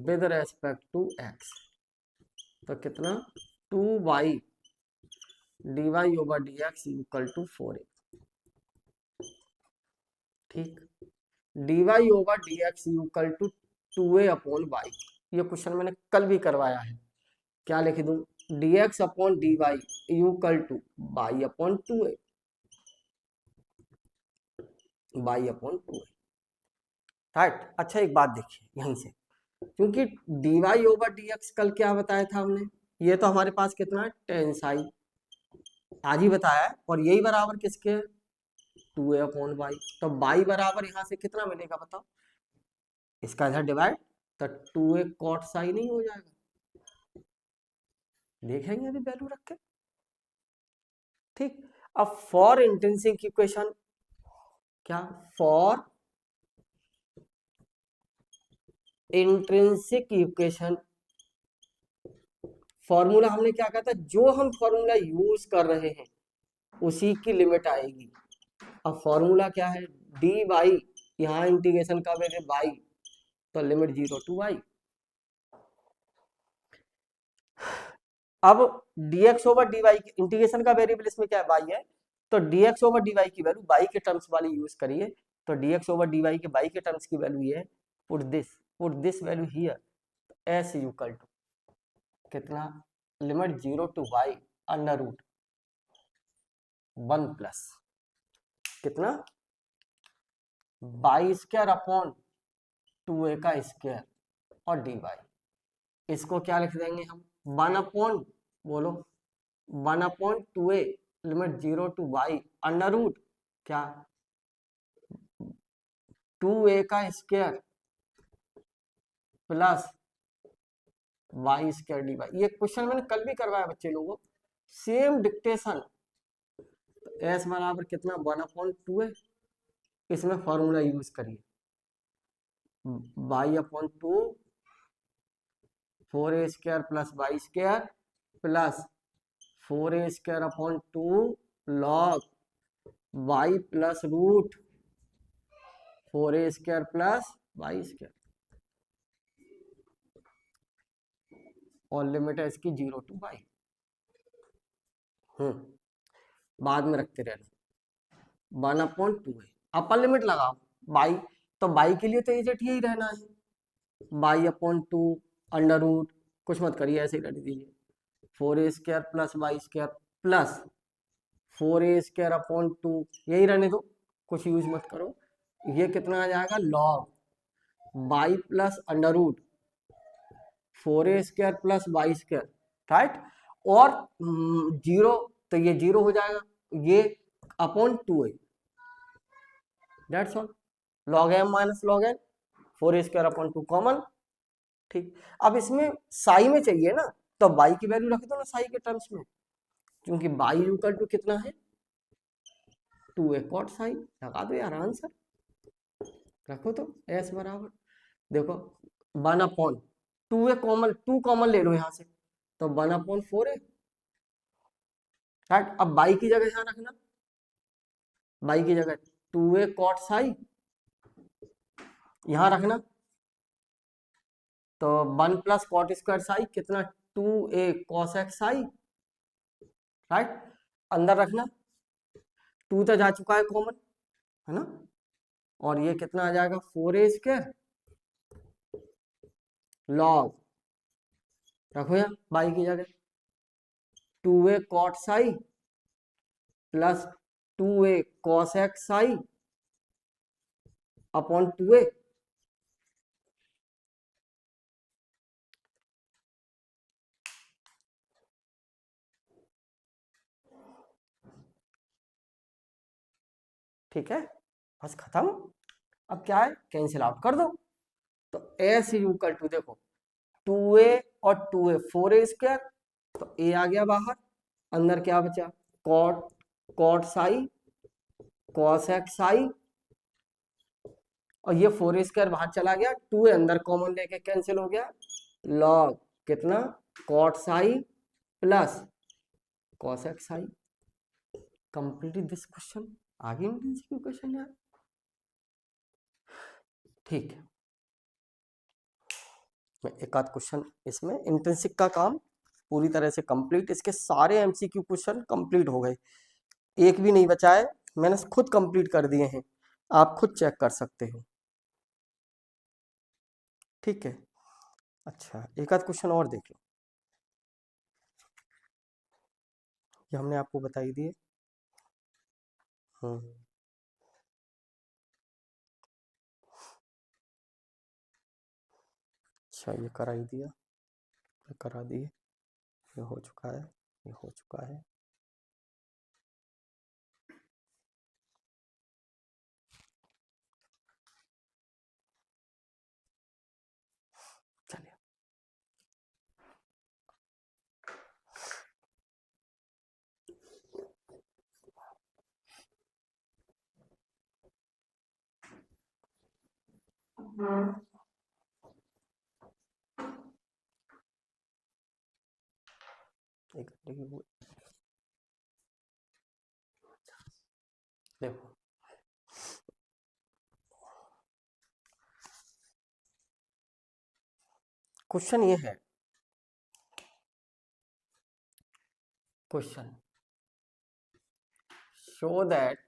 with respect to x, तो कितना 2y dy over dx equal to 4a, ठीक, dy over dx equal to 2a upon y, ये क्वेश्चन मैंने कल भी करवाया है, क्या लिख दूं dx upon dy equal to y upon 2a, y upon 2a, right. अच्छा एक बात देखिए यहीं से, क्योंकि dy ओवर dx कल क्या बताया था हमने, ये तो हमारे पास कितना है टेन साई, आज ही बताया है, और यही बराबर किसके 2a अपॉन y, तो y बराबर यहां से कितना मिलेगा बताओ, इसका इधर डिवाइड, तो 2a कॉट साई नहीं हो जाएगा, देखेंगे अभी वैल्यू रख के, ठीक। अब फॉर इंट्रिंसिक इक्वेशन, क्या फॉर इंट्रिंसिक इक्वेशन, फॉर्मूला हमने क्या कहा था, जो हम फॉर्मूला यूज कर रहे हैं उसी की लिमिट आएगी। अब फॉर्मूला क्या है, डी बाई, यहाँ इंटीग्रेशन का वैल्यू बाई, तो लिमिट 0 टू वाई। अब dx ओवर dy, इंटीग्रेशन का वेरिएबल इसमें क्या है, बाई है, तो dx ओवर dy की वैल्यू बाई के टर्म्स वाली यूज करिए, तो dx ओवर dy के बाई के टर्म्स की वैल्यू ये है, put this value here, s equal to कितना, limit 0 to y under root 1 plus कितना, बाई स्क्वायर अपॉन 2a का स्क्वायर और dy, इसको क्या लिख देंगे हम, 1 अपॉन, बोलो 1 upon 2a limit 0 to y under root क्या, 2a का square plus y square d y. ये क्वेश्चन मैंने कल भी करवाया बच्चे लोगों, सेम डिक्टेशन। एस बराबर कितना, 1/2 है, इसमें फॉर्मूला यूज करिए, y/2 4a square plus y square plus 4a square upon 2 log y plus root 4a square plus y square, और लिमिट है इसकी 0 टू y। बाद में रखते रहना, 1/2 है, अपर लिमिट लगाओ बाई, तो बाई के लिए तो एजेट यही रहना है, y/2 अंडर रूट, कुछ मत करिए ऐसे ही रख दीजिए, 4a square plus y square plus 4a square upon 2, यही रहने दो, कुछ यूज मत करो, ये कितना आ जाएगा, log y plus under root 4a square plus y square, right, और 0, तो ये 0 हो जाएगा, ये upon 2a, that's all, log m minus log n, 4a square upon 2 common, ठीक। अब इसमें साई में चाहिए ना, तो बाई की वैल्यू रख दो ना साई के टर्म्स में, क्योंकि बाई इक्वल टू कितना है, 2a कॉट साई, लगा दो यार आंसर, रखो तो एस बराबर, देखो 1/2a कॉमन, 2 कॉमन ले लो यहां से, तो 1/4a, राइट। अब बाई की जगह यहां रखना, बाई की जगह 2a कॉट साई यहां रखना, तो 1 प्लस कॉट स्क्वायर साई कितना, 2a cosec Sai, right, अंदर रखना, 2 तो जा चुका है कॉमन, है ना, और ये कितना आ जाएगा, 4a स्क्वायर लॉग, रखो यार बाई की जगह 2a cot psi plus 2a cosec psi upon 2a, ठीक है, बस खत्म। अब क्या है, कैंसिल आउट कर दो, तो एस इक्वल टू, देखो 2a और 2a 4a स्क्वायर, तो a आ गया बाहर, अंदर क्या बचा, cot cot psi cosec psi, और ये 4a स्क्वायर बाहर चला गया, 2a अंदर कॉमन लेके कैंसिल हो गया, लॉग कितना, cot psi plus cosec psi, complete this question, आगे इंटेंसिव क्वेश्चन यार, ठीक है। मैं एक आध क्वेश्चन, इसमें इंटेंसिव का काम पूरी तरह से कंप्लीट, इसके सारे एमसीक्यू क्वेश्चन कंप्लीट हो गए, एक भी नहीं बचा है, मैंने खुद कंप्लीट कर दिए हैं, आप खुद चेक कर सकते हो, ठीक है। अच्छा एक आध क्वेश्चन और देख लो, ये हमने आपको बताई दिए, हम्म, अच्छा ये करा ही दिया, ये करा दिए, ये हो चुका है, ये हो चुका है, चलिए देखो क्वेश्चन ये है, question show that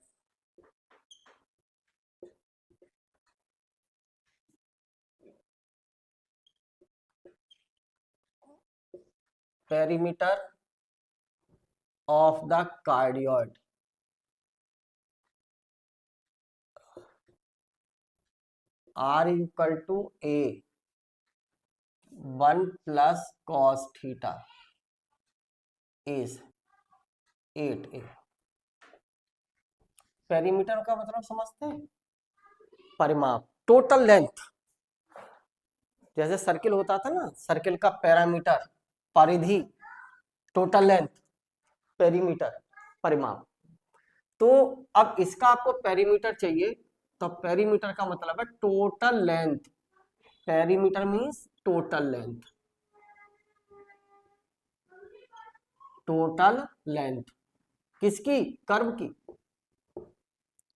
perimeter of the cardioid are equal to a 1 plus cos theta is 8a। Perimeter का मतलब समझते हैं? परिमाप, टोटल लेंथ। जैसे सर्किल होता था ना, सर्किल का पैरामीटर परिधि, टोटल लेंथ, पेरीमीटर परिमाप। तो अब इसका आपको पेरीमीटर चाहिए, तो पेरीमीटर का मतलब है total length. Perimeter means total length, total length किसकी? कर्व की,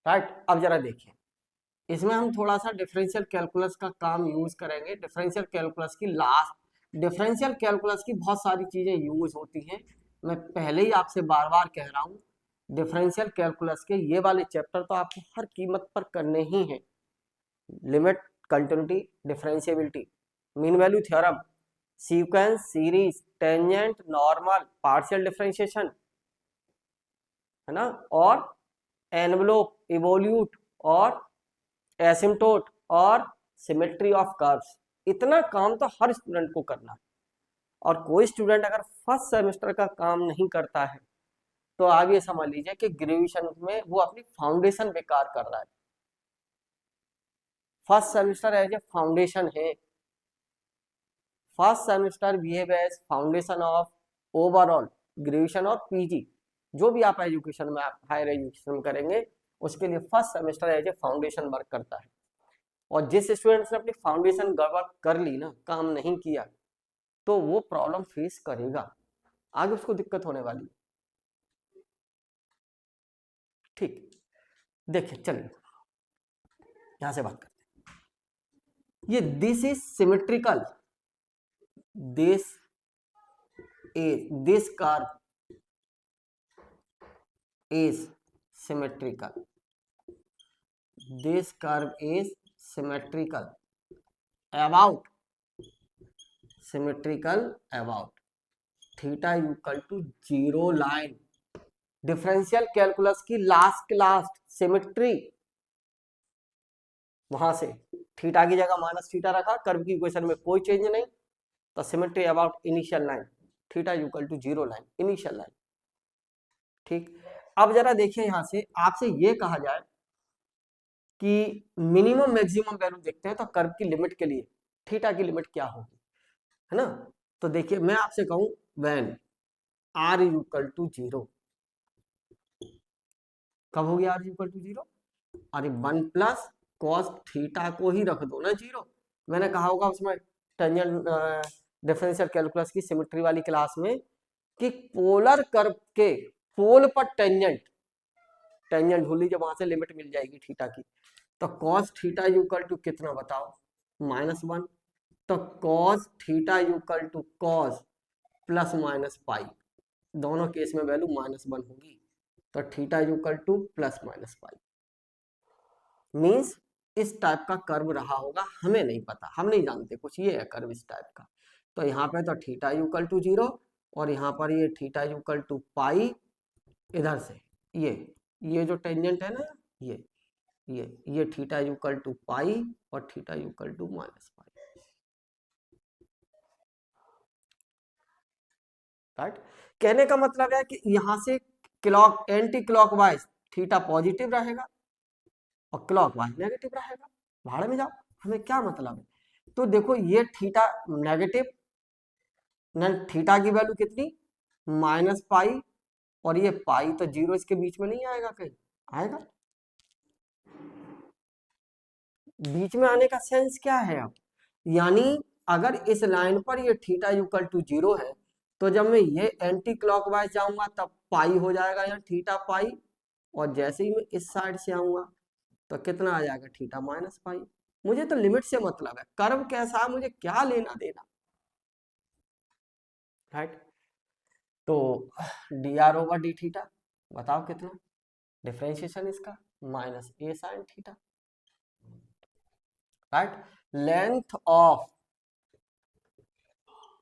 राइट। अब जरा देखिए, इसमें हम थोड़ा सा डिफरेंशियल कैलकुलस का काम यूज करेंगे। डिफरेंशियल कैलकुलस की डिफरेंशियल कैलकुलस की बहुत सारी चीजें यूज होती हैं। मैं पहले ही आपसे बार बार कह रहा हूँ, डिफरेंशियल कैलकुलस के ये वाले चैप्टर तो आपको हर कीमत पर करने ही हैं। Limit, continuity, differentiability, mean value theorem, sequence, series, tangent, normal, partial differentiation, है ना, और एनवलोप, इवोल्यूट, और एसिम्टोट, और सिमेट्री ऑफ कर्व्स। इतना काम तो हर स्टूडेंट को करना है। और कोई स्टूडेंट अगर फर्स्ट सेमेस्टर का काम नहीं करता है तो आप ये समझ लीजिए कि ग्रेजुएशन में वो अपनी फाउंडेशन बेकार कर रहा है। First semester as a foundation है। First semester behave as foundation of overall graduation और पीजी, जो भी आप एजुकेशन में, आप हायर एजुकेशन में करेंगे, उसके लिए first semester as a foundation work करता है। और जिस स्टूडेंट्स ने अपनी फाउंडेशन गड़बड़ कर ली ना, काम नहीं किया, तो वो प्रॉब्लम फेस करेगा, आगे उसको दिक्कत होने वाली। ठीक, देखिए चलिए यहां से बात करते हैं। ये this is symmetrical, this curve is symmetrical, this curve is symmetrical about theta equal to 0 line। Differential calculus की लास्ट सिमेट्री, वहां से थीटा की जगह माइनस थीटा रखा, कर्व की इक्वेशन में कोई चेंज नहीं, तो symmetry about initial line, theta equal to 0 line, initial line. ठीक, अब जरा देखिए, यहां से आपसे ये कहा जाए कि मिनिमम मैक्सिमम वैल्यू देखते हैं, तो कर्व की लिमिट के लिए थीटा की लिमिट क्या होगी, है ना। तो देखिए मैं आपसे कहूं, व्हेन r इक्वल टू 0, कब होगी r इक्वल टू 0? अरे 1 प्लस कॉस थीटा को ही रख दो ना 0। मैंने कहा होगा उसमें टेंजेंट डिफरेंशियल कैलकुलस की सिमेट्री वाली क्लास में कि पोलर कर्व के पोल पर टेंजेंट ढूंढ लीजिए, वहां से लिमिट मिल जाएगी थीटा की। तो कॉस थीटा इक्वल टू कितना बताओ? -1। तो cos theta equal to cos plus minus pi, दोनों केस में वैल्यू -1 होगी। तो theta equal to plus minus pi, means इस टाइप का कर्व रहा होगा, हमें नहीं पता, हम नहीं जानते कुछ, ये है कर्व इस टाइप का। तो यहाँ पे तो थीटा इक्वल टू 0, और यहाँ पर ये थीटा इक्वल टू पाई, इधर से ये जो टेंजेंट है ना, ये थीटा इक्वल टू पाई और theta equal to minus pi, right. कहने का मतलब है कि यहां से एंटी क्लॉकवाइज थीटा पॉजिटिव रहेगा और क्लॉकवाइज नेगेटिव रहेगा। भाड़ में जाओ, हमें क्या मतलब है। तो देखो ये थीटा नेगेटिव, थीटा की वैल्यू कितनी? -पाई, और ये पाई, तो 0 इसके बीच में नहीं आएगा, कहीं आएगा? बीच में आने का सेंस क्या है अब? यानी अगर इस लाइन पर ये थीटा इक्वल टू 0 है, तो जब मैं ये एंटी क्लॉकवाइज जाऊंगा तब पाई हो जाएगा यहाँ थीटा पाई, और जैसे ही मैं इस साइड से आऊंगा तो कितना आ जाएगा थीटा माइनस पाई। मुझे तो लिमिट से मतलब है, कर्व कैसा है मुझे क्या लेना देना, राइट। तो d are over D theta बताओ कितना, डिफरेंशिएशन इसका minus a sine theta, right. Length of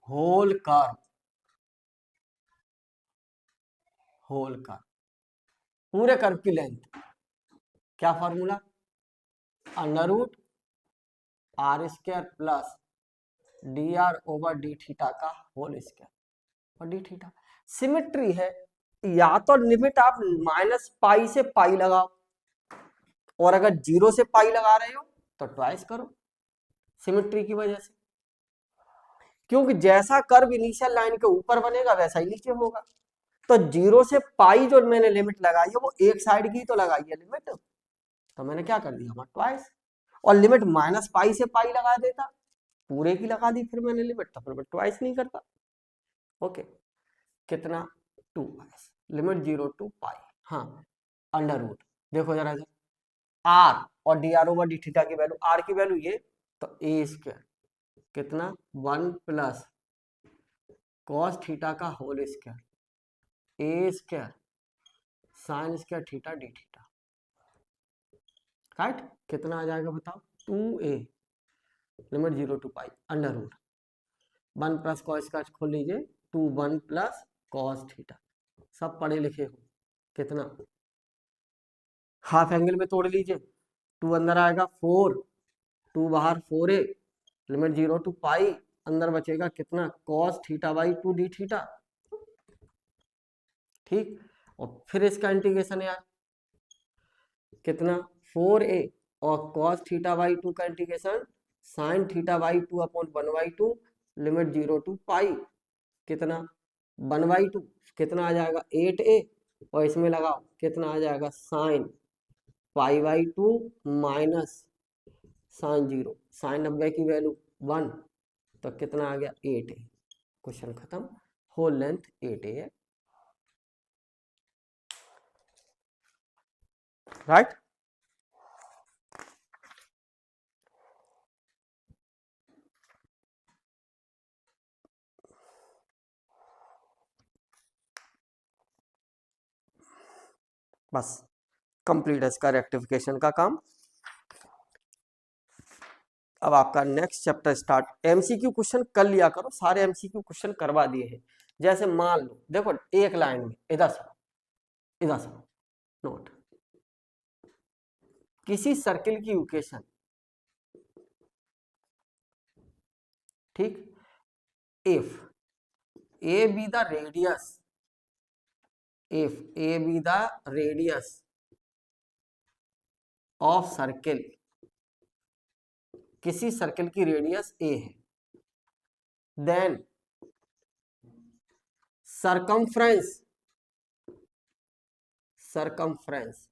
whole curve, whole curve पूरे कर्व की लेंथ, क्या formula, under root r square plus d are over D theta का होल स्क्वायर और डी थीटा। सिमेट्री है, या तो लिमिट आप माइनस पाई से पाई लगाओ, और अगर जीरो से पाई लगा रहे हो तो ट्वाइस करो, सिमेट्री की वजह से, क्योंकि जैसा कर्व इनिशियल लाइन के ऊपर बनेगा वैसा ही नीचे होगा। तो जीरो से पाई जो मैंने लिमिट लगाई है वो एक साइड की तो लगाई है लिमिट, तो मैंने क्या कर दिया ट्वाइस, और लिमिट माइनस पाई से पाई लगा देता, पूरे की लगा दी फिर मैंने लिमिट, तो फिर मैं ट्वाइस नहीं करता। ओके, कितना 2 लिमिट 0 टू पाई, हाँ अंडर रूट, देखो जरा आर और d are over D theta की वैल्यू, आर की वैल्यू ये, तो ए स्क्वायर कितना 1 प्लस कॉस थीटा का whole square a square sine square theta D theta, right. कितना आ जाएगा बताओ, 2a limit 0 to pi under root 1 plus cos का खोल लीजिए 2 1 प्लस कॉस थीटा, सब पढ़े लिखे हो, कितना हाफ एंगल में तोड़ लीजिए, 2 अंदर आएगा 4, 2 बाहर 4a लिमिट 0 टू पाई, अंदर बचेगा कितना cos theta by 2 D theta, ठीक। और फिर इसका इंटीग्रेशन यार कितना 4a और cos थीटा बाई 2 का integration sine theta by 2 upon 1/2 limit 0 to pi, कितना 1/2, कितना आ जाएगा 8a, और इसमें लगाओ कितना आ जाएगा साइन पाई/2 माइनस साइन 0, साइन 90 की वैल्यू 1, तो कितना आ गया 8a, क्वेश्चन खत्म, होल लेंथ 8a है, राइट। बस कंप्लीट है इसका रेक्टिफिकेशन का काम। अब आपका next chapter start, MCQ question कर लिया करो, सारे एमसीक्यू क्वेश्चन करवा दिए हैं। जैसे मान लो देखो एक लाइन में इधर से नोट, किसी सर्किल की इक्वेशन, ठीक, if A be the radius, if A be the radius of circle, किसी सर्किल की रेडियस ए है, देन सरकमफ्रेंस, सरकमफ्रेंस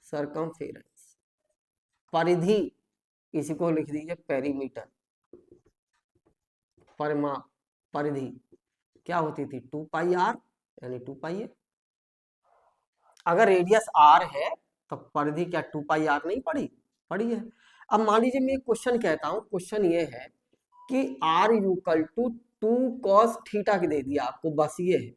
सरकमफेरेंस परिधि, इसी को लिख दीजिए पेरीमीटर, परिमाप परिधि क्या होती थी 2 पाई आर यानी 2 पाई है, अगर रेडियस आर है तो परिधि क्या 2 पाई आर नहीं पड़ी है। अब मान लीजिए मैं एक क्वेश्चन कहता हूं, क्वेश्चन ये है कि r equal to 2 cos theta की दे दिया आपको, बस ये है,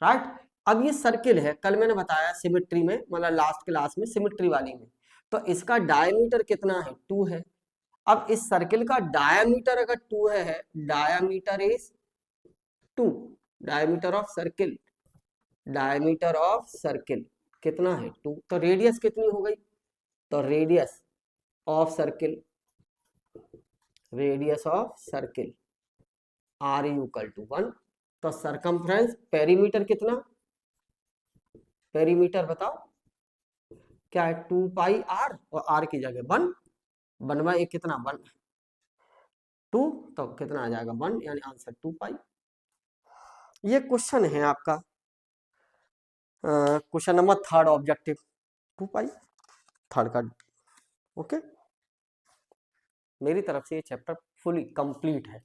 राइट। अब ये सर्किल है, कल मैंने बताया सिमेट्री में, मतलब लास्ट क्लास में सिमेट्री वाली में, तो इसका डायमीटर कितना है 2 है। अब इस सर्किल का डायमीटर अगर 2 है, diameter is 2, diameter of circle, diameter of circle कितना है 2, तो रेडियस कितनी हो गई, तो radius of circle, radius of circle r equal to 1, तो सरकमफ्रेंस पेरीमीटर कितना, पेरीमीटर बताओ क्या है 2 पाई आर, और आर की जगह 1, 1/1 कितना 1 2, तो कितना आ जाएगा 1, यानी आंसर 2 पाई। ये क्वेश्चन है आपका क्वेश्चन नंबर 3 ऑब्जेक्टिव 2 पाई 3 का, ओके। मेरी तरफ से ये चैप्टर फुली कंप्लीट है,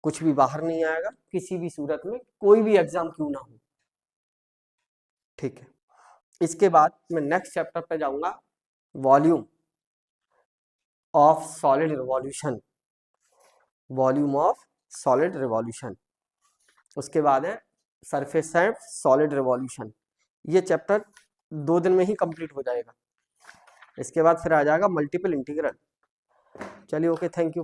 कुछ भी बाहर नहीं आएगा किसी भी सूरत में, कोई भी एग्जाम क्यों ना हो। ठीक है, इसके बाद मैं नेक्स्ट चैप्टर पे जाऊंगा, volume of solid revolution, volume of solid revolution. उसके बाद है सरफेस एंड सॉलिड रिवॉल्यूशन। ये चैप्टर 2 दिन में ही कंप्लीट हो जाएगा। इसके बाद फिर आ जाएगा मल्टीपल इंटीग्रल। चलिए ओके, थैंक यू।